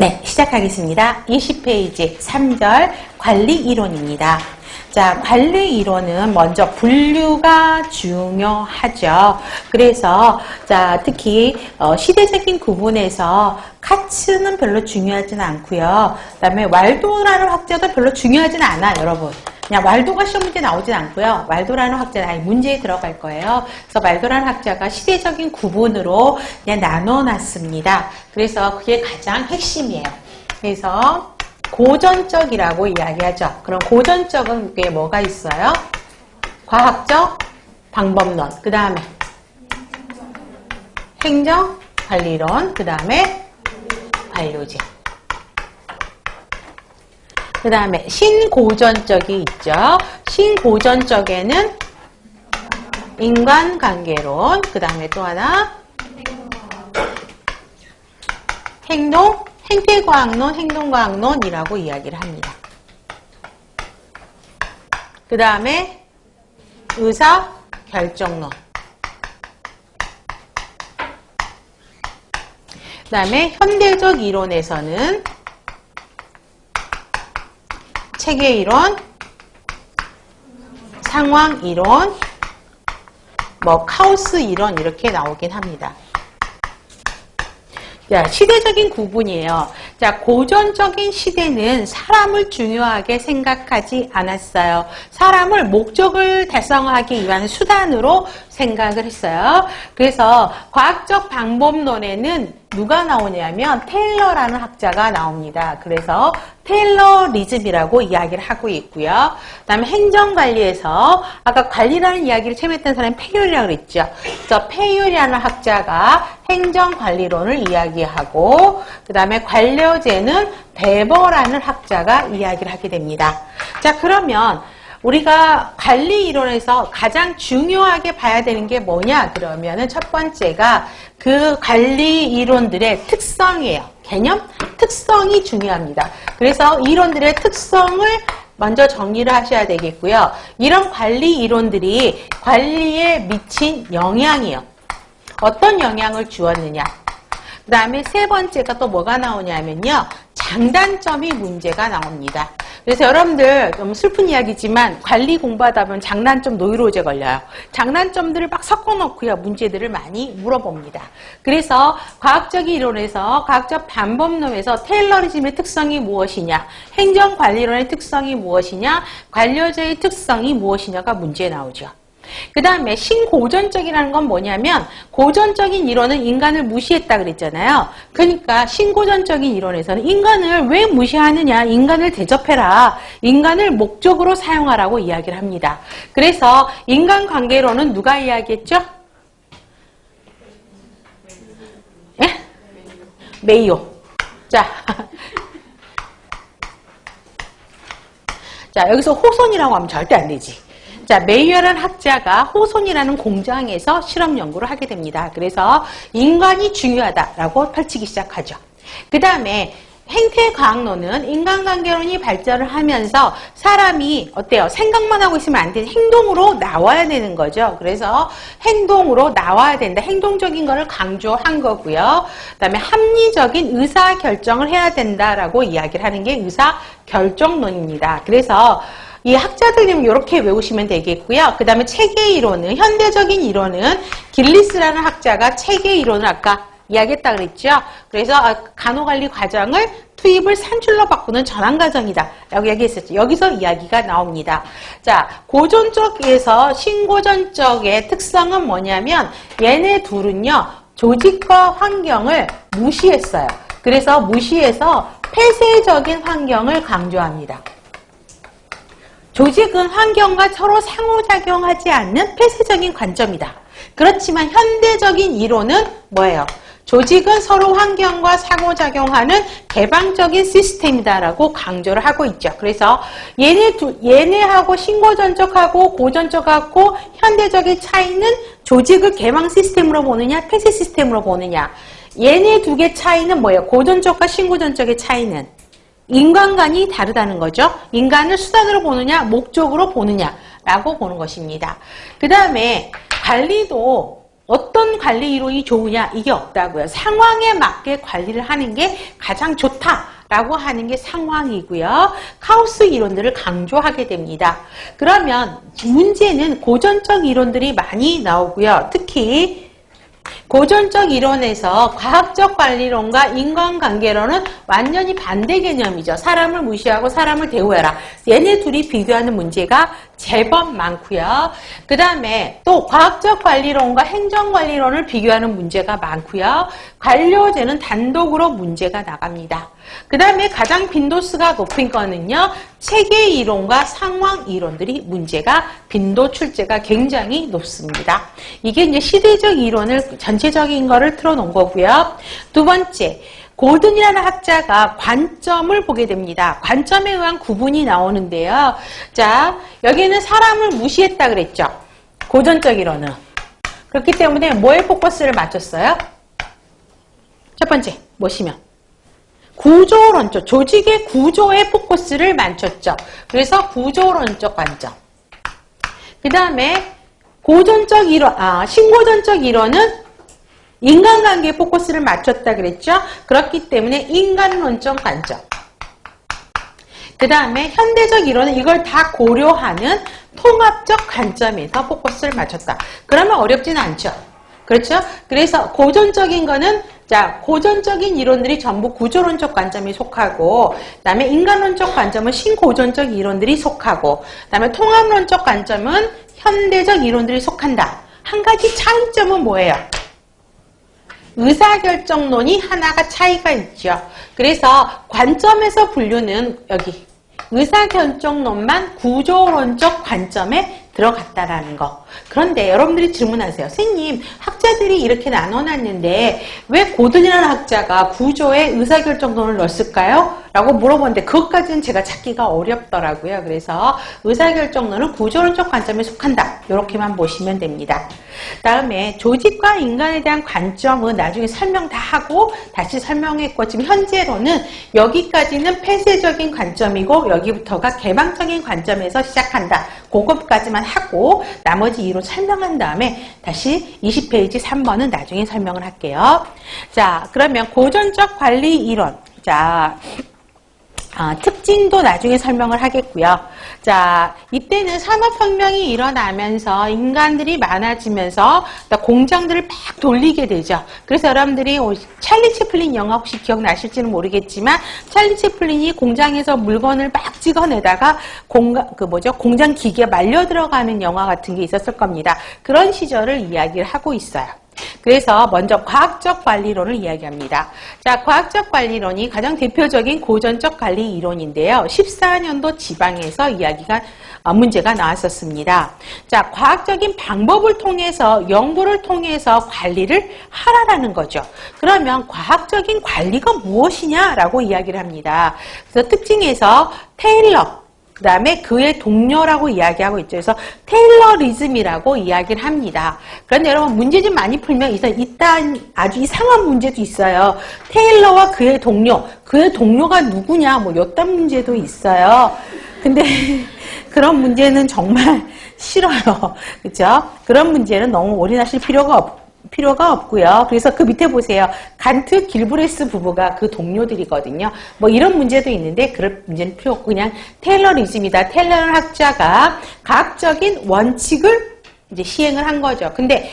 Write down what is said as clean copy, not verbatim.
네, 시작하겠습니다. 20페이지 3절 관리 이론입니다. 자, 관리 이론은 먼저 분류가 중요하죠. 그래서 자, 특히 시대적인 구분에서 카츠는 별로 중요하진 않고요. 그다음에 왈도라는 학자도 별로 중요하진 않아, 여러분. 그냥 왈도가 시험 문제 나오진 않고요. 왈도라는 학자는 아예 문제에 들어갈 거예요. 그래서 왈도라는 학자가 시대적인 구분으로 그냥 나눠놨습니다. 그래서 그게 가장 핵심이에요. 그래서 고전적이라고 이야기하죠. 그럼 고전적은 그게 뭐가 있어요? 과학적 방법론, 그 다음에 행정관리론, 그 다음에 관료제. 그 다음에 신고전적이 있죠. 신고전적에는 인간관계론, 그 다음에 또 하나 행태과학론, 행동과학론이라고 이야기를 합니다. 그 다음에 의사결정론. 그 다음에 현대적 이론에서는 체계이론, 상황이론, 카오스 이론 이렇게 나오긴 합니다. 자, 시대적인 구분이에요. 자, 고전적인 시대는 사람을 중요하게 생각하지 않았어요. 사람을 목적을 달성하기 위한 수단으로 생각을 했어요. 그래서 과학적 방법론에는 누가 나오냐면 테일러라는 학자가 나옵니다. 그래서 테일러리즘이라고 이야기를 하고 있고요. 그 다음에 행정관리에서 아까 관리라는 이야기를 처음 했던 사람이 페이올이라고 그랬죠. 그래서 페이올이라는 학자가 행정관리론을 이야기하고 그 다음에 관료제는 베버라는 학자가 이야기를 하게 됩니다. 자, 그러면 우리가 관리 이론에서 가장 중요하게 봐야 되는 게 뭐냐? 그러면은 첫 번째가 그 관리 이론들의 특성이에요. 개념? 특성이 중요합니다. 그래서 이론들의 특성을 먼저 정리를 하셔야 되겠고요. 이런 관리 이론들이 관리에 미친 영향이요. 어떤 영향을 주었느냐? 그 다음에 세 번째가 또 뭐가 나오냐면요. 장단점이 문제가 나옵니다. 그래서 여러분들 좀 슬픈 이야기지만 관리 공부하다 보면 장단점 노이로제 걸려요. 장단점들을 막 섞어놓고요. 문제들을 많이 물어봅니다. 그래서 과학적 이론에서 과학적 방법론에서 테일러리즘의 특성이 무엇이냐, 행정관리론의 특성이 무엇이냐, 관료제의 특성이 무엇이냐가 문제에 나오죠. 그 다음에 신고전적이라는 건 뭐냐면 고전적인 이론은 인간을 무시했다 그랬잖아요. 그러니까 신고전적인 이론에서는 인간을 왜 무시하느냐, 인간을 대접해라, 인간을 목적으로 사용하라고 이야기를 합니다. 그래서 인간관계론은 누가 이야기했죠? 예? 메이오. 자, 여기서 호손이라고 하면 절대 안 되지. 자, 메이어라는 학자가 호손이라는 공장에서 실험 연구를 하게 됩니다. 그래서 인간이 중요하다라고 펼치기 시작하죠. 그 다음에 행태과학론은 인간관계론이 발전을 하면서 사람이 어때요? 생각만 하고 있으면 안 되는 행동으로 나와야 되는 거죠. 그래서 행동으로 나와야 된다. 행동적인 거를 강조한 거고요. 그 다음에 합리적인 의사결정을 해야 된다라고 이야기를 하는 게 의사결정론입니다. 그래서 이 학자들님 이렇게 외우시면 되겠고요. 그 다음에 체계이론은, 현대적인 이론은 길리스라는 학자가 체계이론을 아까 이야기했다 그랬죠. 그래서 간호관리 과정을 투입을 산출로 바꾸는 전환 과정이다 라고 이야기했었죠. 여기서 이야기가 나옵니다. 자, 고전적에서 신고전적의 특성은 뭐냐면 얘네 둘은요, 조직과 환경을 무시했어요. 그래서 무시해서 폐쇄적인 환경을 강조합니다. 조직은 환경과 서로 상호작용하지 않는 폐쇄적인 관점이다. 그렇지만 현대적인 이론은 뭐예요? 조직은 서로 환경과 상호작용하는 개방적인 시스템이다라고 강조를 하고 있죠. 그래서 얘네하고 신고전적하고 고전적하고 현대적인 차이는 조직을 개방 시스템으로 보느냐, 폐쇄 시스템으로 보느냐. 얘네 두 개 차이는 뭐예요? 고전적과 신고전적의 차이는 인간관이 다르다는 거죠. 인간을 수단으로 보느냐, 목적으로 보느냐라고 보는 것입니다. 그 다음에 관리도 어떤 관리 이론이 좋으냐 이게 없다고요. 상황에 맞게 관리를 하는 게 가장 좋다라고 하는 게 상황이고요. 카오스 이론들을 강조하게 됩니다. 그러면 문제는 고전적 이론들이 많이 나오고요. 특히 고전적 이론에서 과학적 관리론과 인간관계론은 완전히 반대 개념이죠. 사람을 무시하고 사람을 대우해라. 얘네 둘이 비교하는 문제가 제법 많고요. 그 다음에 또 과학적 관리론과 행정관리론을 비교하는 문제가 많고요. 관료제는 단독으로 문제가 나갑니다. 그 다음에 가장 빈도수가 높은 거는요. 체계 이론과 상황 이론들이 문제가 빈도 출제가 굉장히 높습니다. 이게 이제 시대적 이론을 전체적인 거를 틀어놓은 거고요. 두 번째, 고든이라는 학자가 관점을 보게 됩니다. 관점에 의한 구분이 나오는데요. 자, 여기는 사람을 무시했다 그랬죠. 고전적 이론은. 그렇기 때문에 뭐에 포커스를 맞췄어요? 첫 번째, 뭐시면? 구조론적, 조직의 구조에 포커스를 맞췄죠. 그래서 구조론적 관점. 그 다음에 고전적 이론, 신고전적 이론은 인간관계에 포커스를 맞췄다 그랬죠. 그렇기 때문에 인간론적 관점. 그 다음에 현대적 이론은 이걸 다 고려하는 통합적 관점에서 포커스를 맞췄다. 그러면 어렵지는 않죠. 그렇죠? 그래서 고전적인 거는 고전적인 이론들이 전부 구조론적 관점에 속하고, 그 다음에 인간론적 관점은 신고전적 이론들이 속하고, 그 다음에 통합론적 관점은 현대적 이론들이 속한다. 한 가지 차이점은 뭐예요? 의사결정론이 하나가 차이가 있죠. 그래서 관점에서 분류는 여기 의사결정론만 구조론적 관점에 들어갔다라는 거. 그런데 여러분들이 질문하세요. 선생님, 학자들이 이렇게 나눠놨는데 왜 고든이라는 학자가 구조에 의사결정론을 넣었을까요? 라고 물어보는데 그것까지는 제가 찾기가 어렵더라고요. 그래서 의사결정론은 구조론적 관점에 속한다. 이렇게만 보시면 됩니다. 다음에 조직과 인간에 대한 관점은 나중에 설명 다 하고 다시 설명했고, 지금 현재로는 여기까지는 폐쇄적인 관점이고 여기부터가 개방적인 관점에서 시작한다. 그것까지만 하고 나머지 2로 설명한 다음에 다시 20페이지 3번은 나중에 설명을 할게요. 자, 그러면 고전적 관리 이론. 자, 특징도 나중에 설명을 하겠고요. 자, 이때는 산업혁명이 일어나면서 인간들이 많아지면서 공장들을 막 돌리게 되죠. 그래서 여러분들이 찰리 채플린 영화 혹시 기억나실지는 모르겠지만 찰리 채플린이 공장에서 물건을 막 찍어내다가 공장 기계에 말려 들어가는 영화 같은 게 있었을 겁니다. 그런 시절을 이야기를 하고 있어요. 그래서 먼저 과학적 관리론을 이야기합니다. 자, 과학적 관리론이 가장 대표적인 고전적 관리 이론인데요. 14년도 지방에서 문제가 나왔었습니다. 자, 과학적인 방법을 통해서, 연구를 통해서 관리를 하라라는 거죠. 그러면 과학적인 관리가 무엇이냐라고 이야기를 합니다. 그래서 특징에서 테일러, 그 다음에 그의 동료라고 이야기하고 있죠. 그래서 테일러리즘이라고 이야기를 합니다. 그런데 여러분 문제 좀 많이 풀면 일단 아주 이상한 문제도 있어요. 테일러와 그의 동료가 누구냐 뭐 이딴 문제도 있어요. 근데 그런 문제는 정말 싫어요. 그렇죠? 그런 문제는 너무 올인하실 필요가 없고요. 그래서 그 밑에 보세요. 간트, 길브레스 부부가 그 동료들이거든요. 뭐 이런 문제도 있는데 그럴 문제는 필요 없고 그냥 테일러리즘이다. 테일러는 학자가 과학적인 원칙을 이제 시행을 한 거죠. 근데